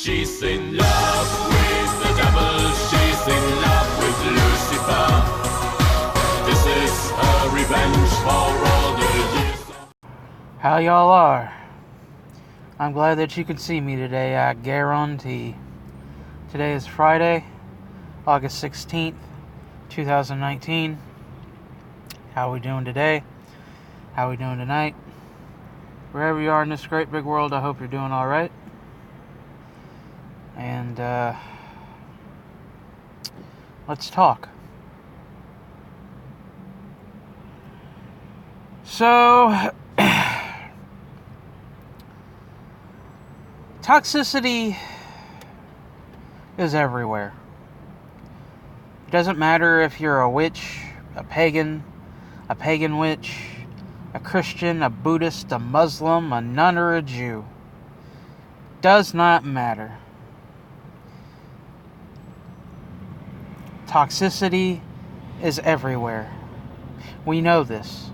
She's in love with the devil, she's in love with Lucifer. This is her revenge for all the years. How y'all are? I'm glad that you can see me today, I guarantee. Today is Friday, August 16th, 2019. How we doing today? How we doing tonight? Wherever you are in this great big world, I hope you're doing alright. And, let's talk. So, toxicity is everywhere. It doesn't matter if you're a witch, a pagan witch, a Christian, a Buddhist, a Muslim, a nun, or a Jew. Does not matter. Toxicity is everywhere. We know this.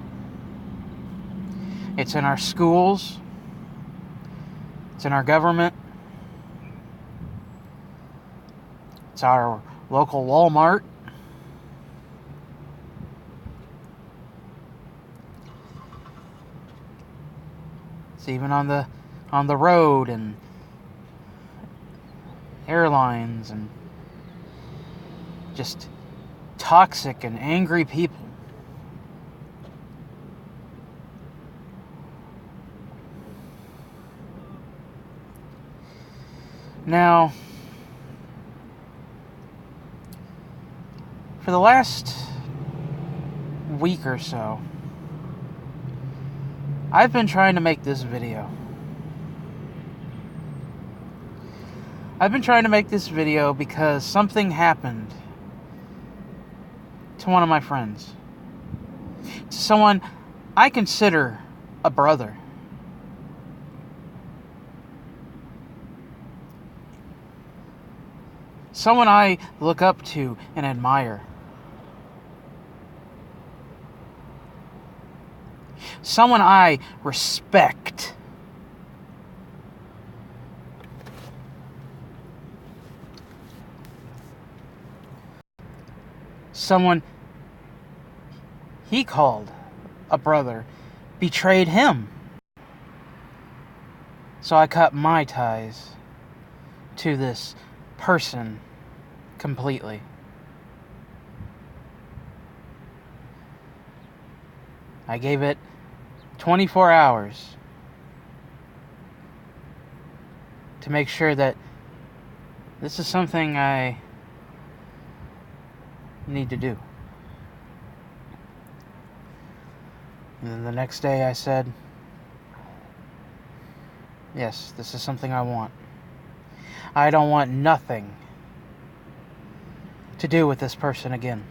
It's in our schools. It's in our government. It's our local Walmart. It's even on the road and airlines and just toxic and angry people. Now, for the last week or so, I've been trying to make this video. I've been trying to make this video because something happened to one of my friends. To someone I consider a brother. Someone I look up to and admire. Someone I respect. Someone he called a brother betrayed him. So I cut my ties to this person completely. I gave it 24 hours to make sure that this is something I need to do. And then the next day I said, yes, this is something I want. I don't want nothing to do with this person again.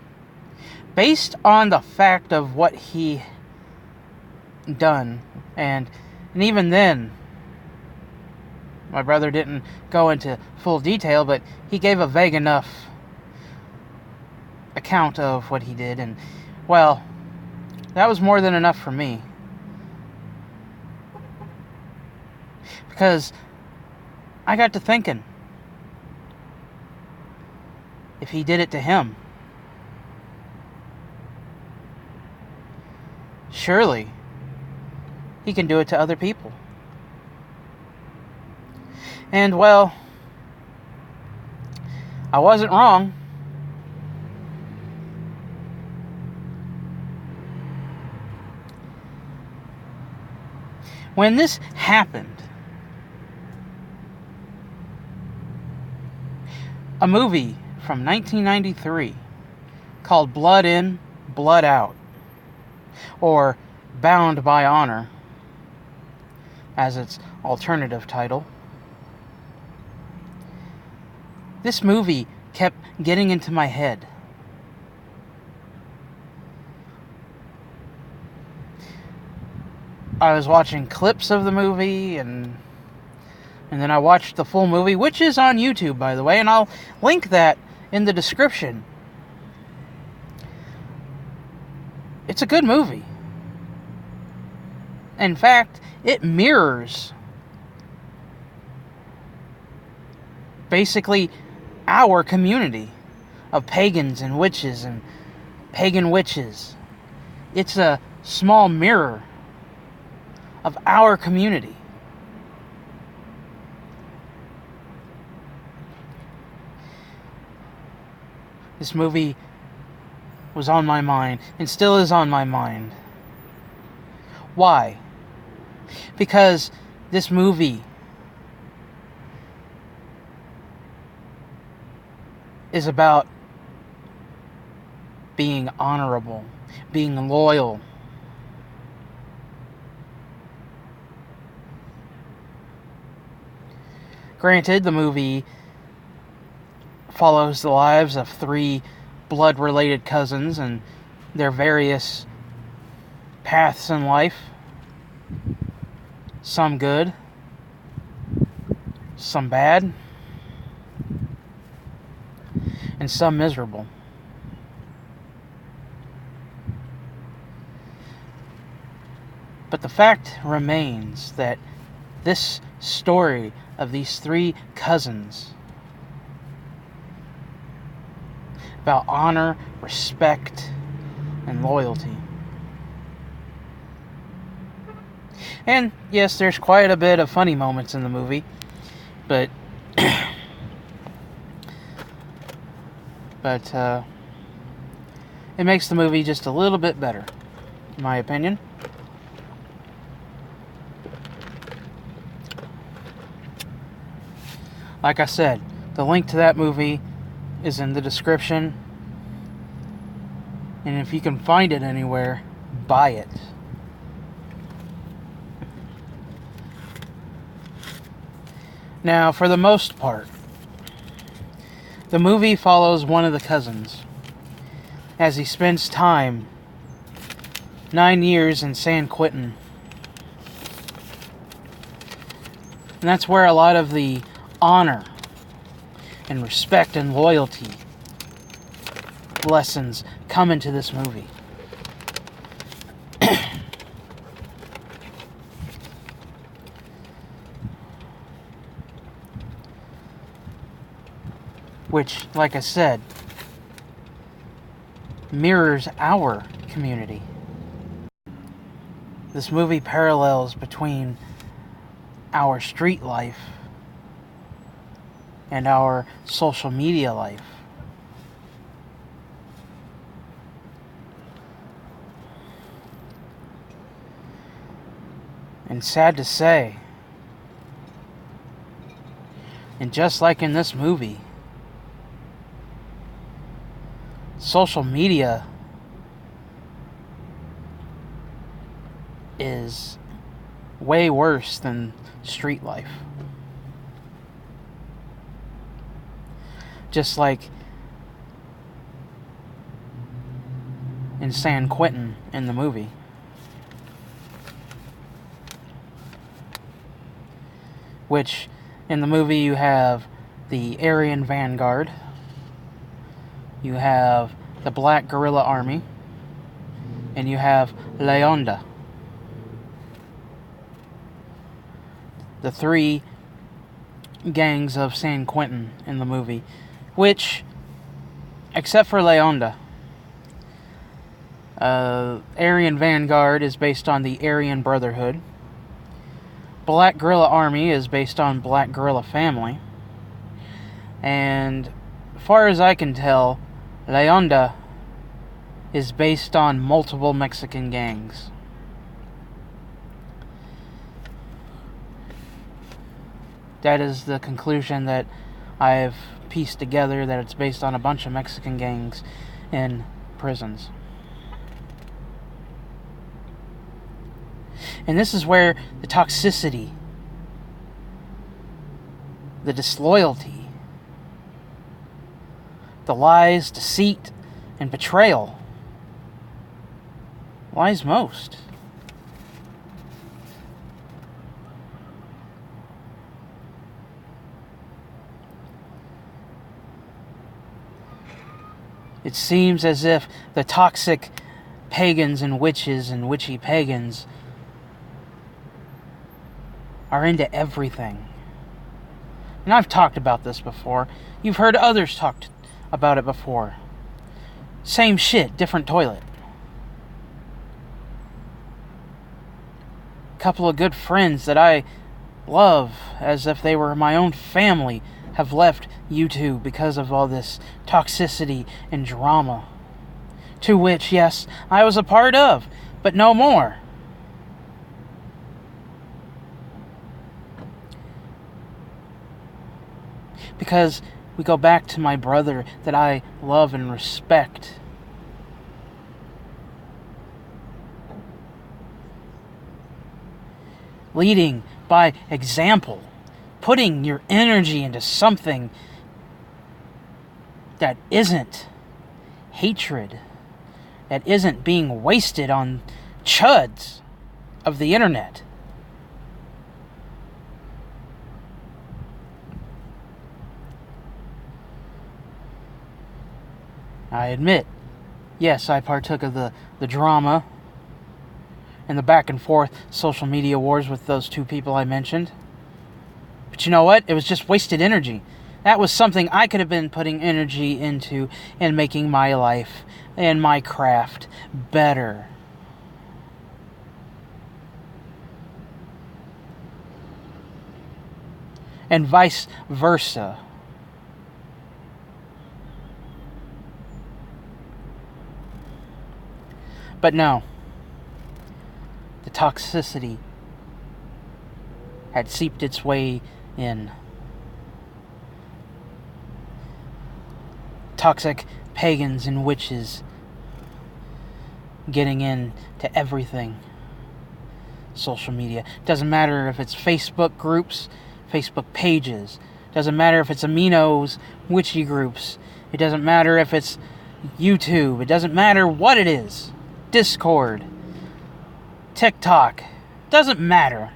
Based on the fact of what he done, and even then, my brother didn't go into full detail, but he gave a vague enough account of what he did, and, well, that was more than enough for me. Because I got to thinking, if he did it to him, surely he can do it to other people. And, well, I wasn't wrong. When this happened, a movie from 1993 called Blood In, Blood Out, or Bound by Honor, as its alternative title. This movie kept getting into my head. I was watching clips of the movie, and then I watched the full movie, which is on YouTube, by the way, and I'll link that in the description. It's a good movie. In fact, it mirrors basically our community of pagans and witches and pagan witches. It's a small mirror of our community. This movie was on my mind and still is on my mind. Why? Because this movie is about being honorable, being loyal. Granted, the movie follows the lives of 3 blood-related cousins and their various paths in life. Some good, some bad, and some miserable. But the fact remains that this story of these 3 cousins about honor, respect, and loyalty. And yes, there's quite a bit of funny moments in the movie, but it makes the movie just a little bit better, in my opinion. Like I said, the link to that movie is in the description. And if you can find it anywhere, buy it. Now, for the most part, the movie follows one of the cousins as he spends time 9 years in San Quentin. And that's where a lot of the honor and respect and loyalty lessons come into this movie. Which, like I said, mirrors our community. This movie parallels between our street life and our social media life. And sad to say, and just like in this movie, social media is way worse than street life. Just like in San Quentin in the movie. Which, in the movie, you have the Aryan Vanguard, you have the Black Guerrilla Army, and you have Leonda. The 3 gangs of San Quentin in the movie, which, except for Leonda, Aryan Vanguard is based on the Aryan Brotherhood. Black Guerrilla Army is based on Black Guerrilla Family. And as far as I can tell, Leonda is based on multiple Mexican gangs. That is the conclusion that I've pieced together, that it's based on a bunch of Mexican gangs in prisons. And this is where the toxicity, the disloyalty, the lies, deceit, and betrayal lies most. It seems as if the toxic pagans and witches and witchy pagans are into everything. And I've talked about this before. You've heard others talk about it before. Same shit, different toilet. A couple of good friends that I love as if they were my own family have left YouTube because of all this toxicity and drama. To which, yes, I was a part of, but no more. Because we go back to my brother that I love and respect. Leading by example. Putting your energy into something that isn't hatred. That isn't being wasted on chuds of the internet. I admit, yes, I partook of the drama and the back and forth social media wars with those two people I mentioned. But you know what? It was just wasted energy. That was something I could have been putting energy into and making my life and my craft better. And vice versa. But no, the toxicity had seeped its way in. Toxic pagans and witches getting into everything. Social media. Doesn't matter if it's Facebook groups, Facebook pages. Doesn't matter if it's aminos, witchy groups. It doesn't matter if it's YouTube. It doesn't matter what it is. Discord, TikTok, doesn't matter.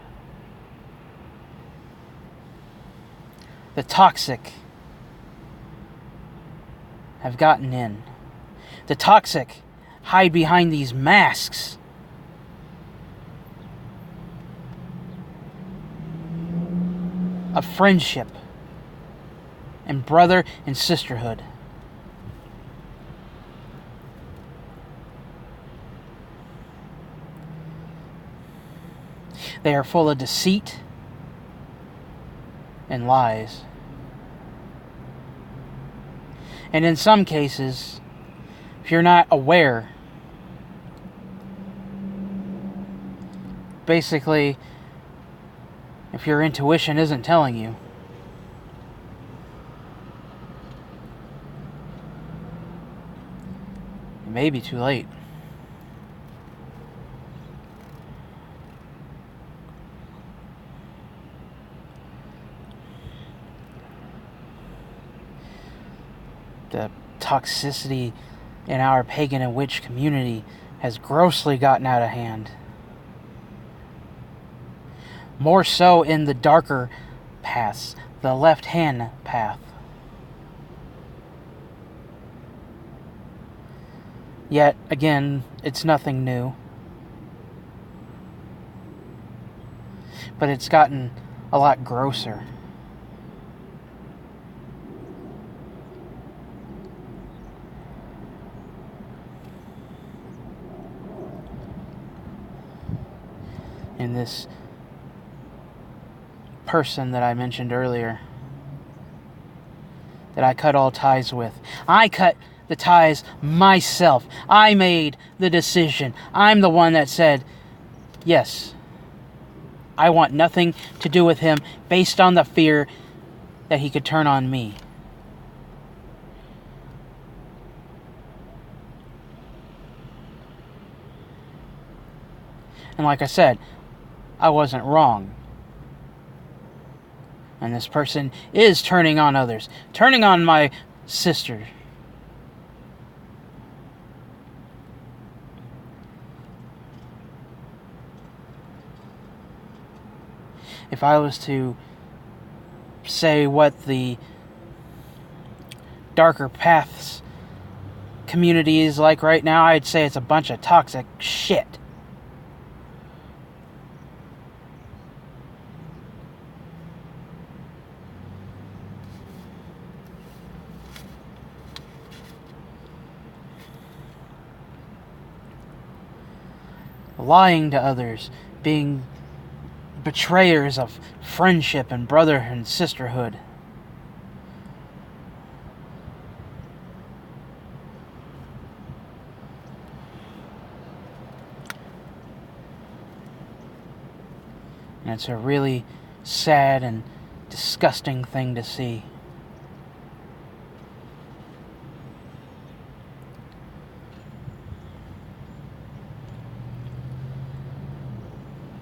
The toxic have gotten in. The toxic hide behind these masks. Of friendship and brother and sisterhood. They are full of deceit and lies. And in some cases, if you're not aware, basically, if your intuition isn't telling you, it may be too late. The toxicity in our pagan and witch community has grossly gotten out of hand. More so in the darker paths, the left-hand path. Yet, again, it's nothing new. But it's gotten a lot grosser. In this person that I mentioned earlier, that I cut all ties with. I cut the ties myself. I made the decision. I'm the one that said, yes, I want nothing to do with him based on the fear that he could turn on me. And like I said, I wasn't wrong. And this person is turning on others. Turning on my sister. If I was to say what the darker paths community is like right now, I'd say it's a bunch of toxic shit. lying to others, being betrayers of friendship and brotherhood and sisterhood. And it's a really sad and disgusting thing to see.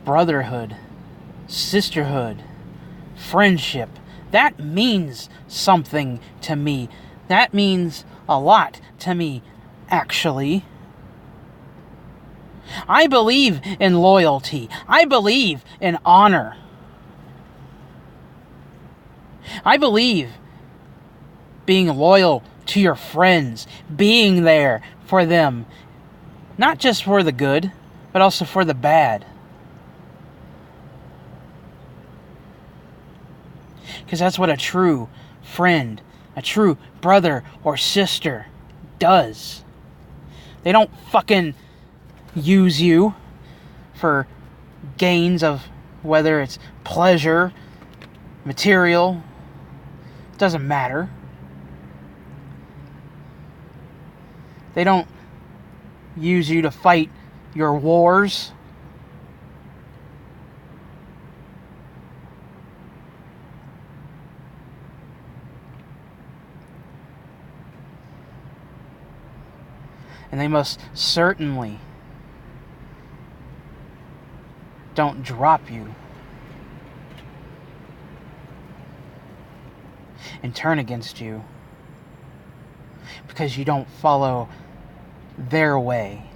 Brotherhood, sisterhood, friendship, that means something to me. That means a lot to me, actually. I believe in loyalty. I believe in honor. I believe being loyal to your friends, being there for them, not just for the good, but also for the bad. Because that's what a true friend, a true brother or sister does. They don't fucking use you for gains of whether it's pleasure, material, doesn't matter. They don't use you to fight your wars. And they most certainly don't drop you and turn against you because you don't follow their way.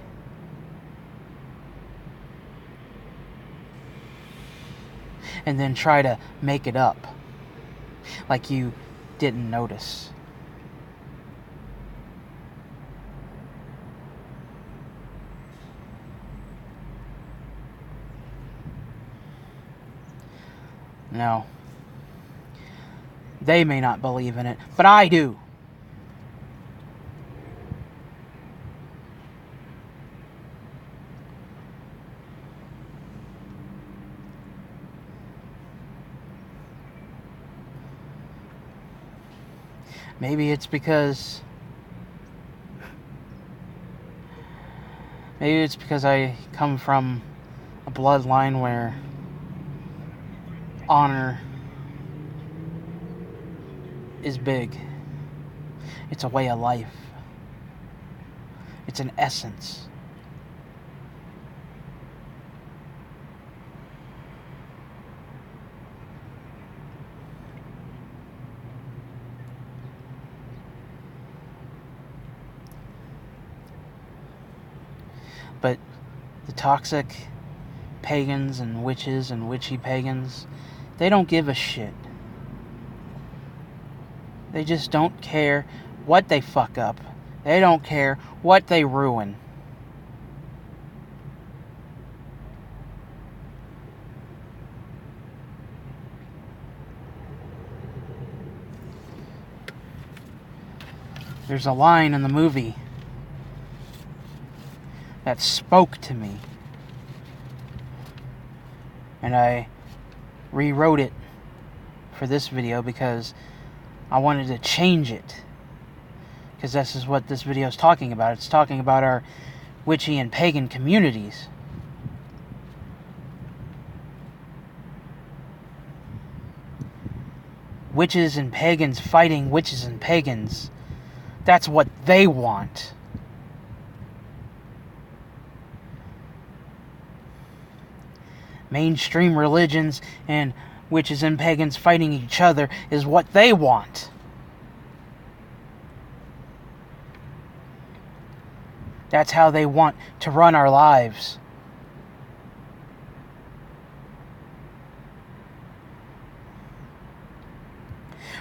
And then try to make it up like you didn't notice. No. They may not believe in it, but I do. Maybe it's because I come from a bloodline where honor is big. It's a way of life. It's an essence. But the toxic pagans and witches and witchy pagans, they don't give a shit. They just don't care what they fuck up. They don't care what they ruin. There's a line in the movie that spoke to me, and I rewrote it for this video because I wanted to change it, because this is what this video is talking about. It's talking about our witchy and pagan communities. Witches and pagans fighting witches and pagans. That's what they want. Mainstream religions and witches and pagans fighting each other is what they want. That's how they want to run our lives.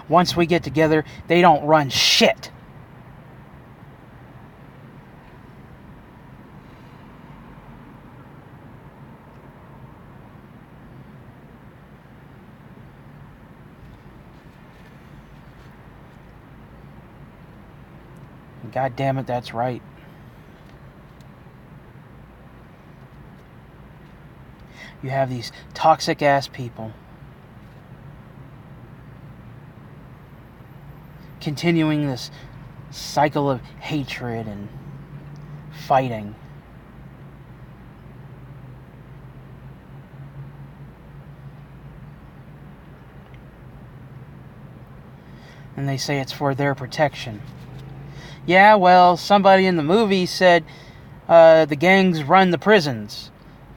Once we get together, they don't run shit. God damn it, that's right. you have these toxic ass people continuing this cycle of hatred and fighting. And they say it's for their protection. Yeah, well, somebody in the movie said the gangs run the prisons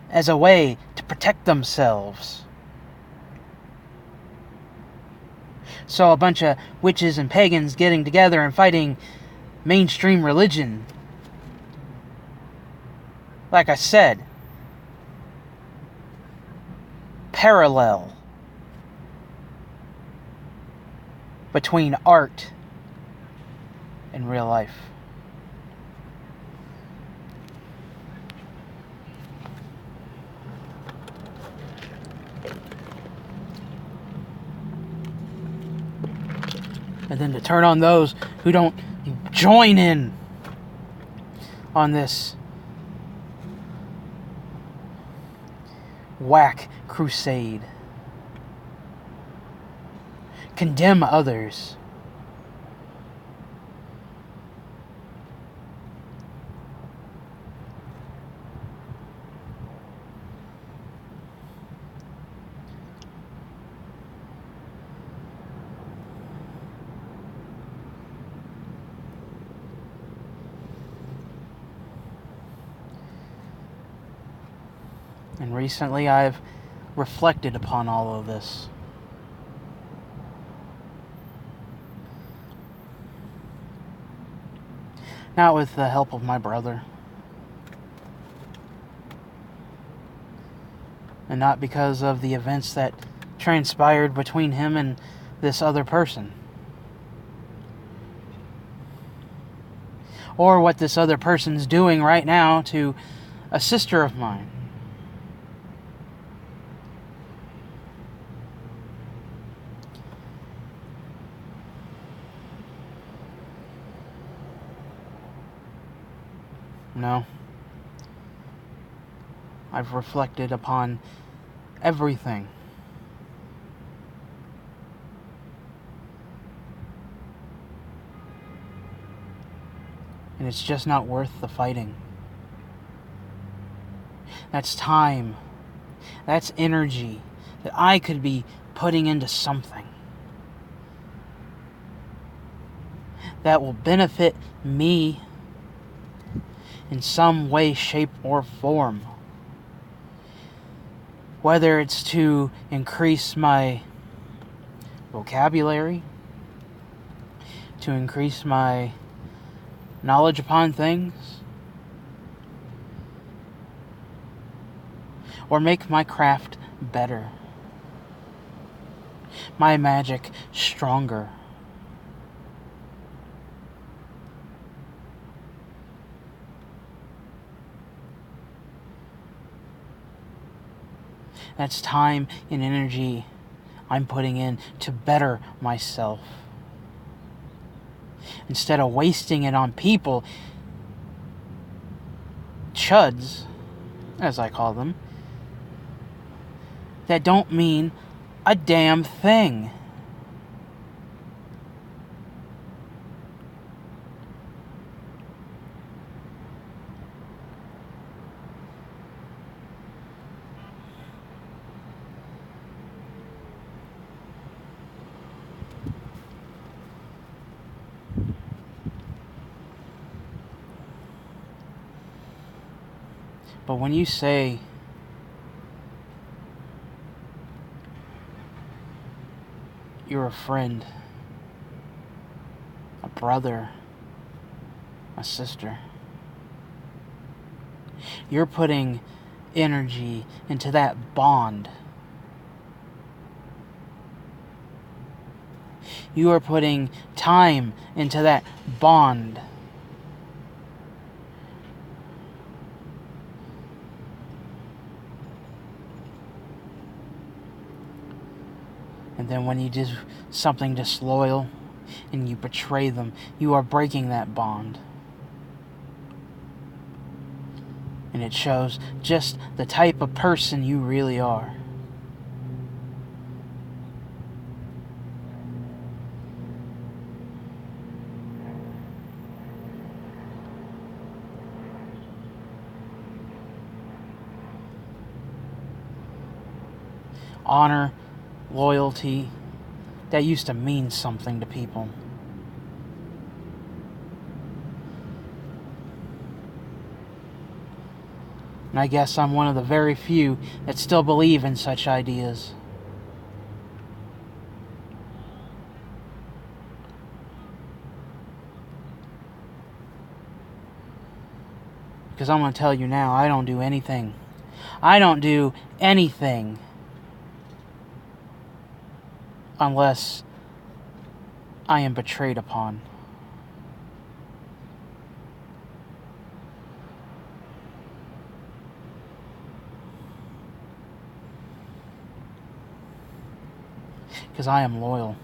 as a way to protect themselves. So a bunch of witches and pagans getting together and fighting mainstream religion. Like I said, parallel between art and real life. And then to turn on those who don't join in on this whack crusade. Condemn others. And recently I've reflected upon all of this. Not with the help of my brother. And not because of the events that transpired between him and this other person. Or what this other person's doing right now to a sister of mine. No. I've reflected upon everything. And it's just not worth the fighting. That's time. That's energy that I could be putting into something that will benefit me in some way, shape, or form. Whether it's to increase my vocabulary, to increase my knowledge upon things, or make my craft better, my magic stronger. That's time and energy I'm putting in to better myself. Instead of wasting it on people, chuds, as I call them, that don't mean a damn thing. But when you say you're a friend, a brother, a sister, you're putting energy into that bond. You are putting time into that bond. And then when you do something disloyal and you betray them, you are breaking that bond. And it shows just the type of person you really are. Honor, loyalty, that used to mean something to people. And I guess I'm one of the very few that still believe in such ideas. Because I'm going to tell you now, I don't do anything. I don't do anything unless I am betrayed upon. Because I am loyal.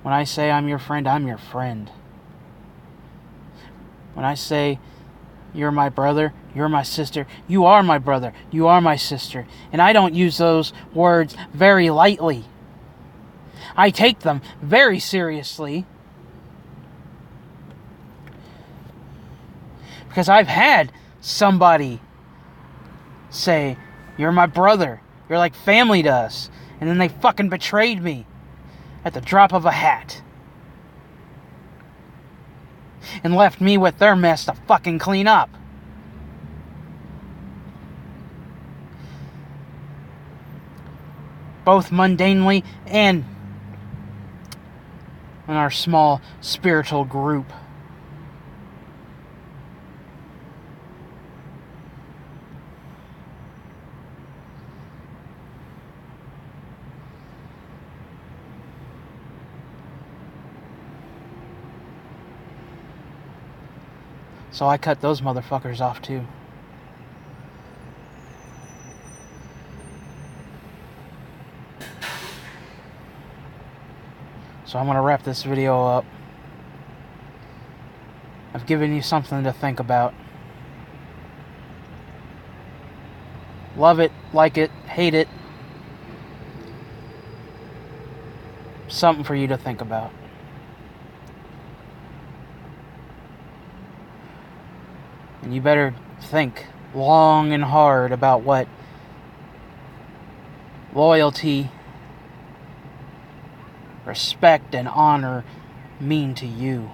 When I say I'm your friend, I'm your friend. When I say you're my brother, you're my sister, you are my brother, you are my sister. And I don't use those words very lightly. I take them very seriously. Because I've had somebody say, you're my brother, you're like family to us. And then they fucking betrayed me at the drop of a hat. And left me with their mess to fucking clean up. Both mundanely and in our small spiritual group. So I cut those motherfuckers off too. So I'm going to wrap this video up. I've given you something to think about. Love it, like it, hate it. Something for you to think about. And you better think long and hard about what loyalty, respect, and honor mean to you.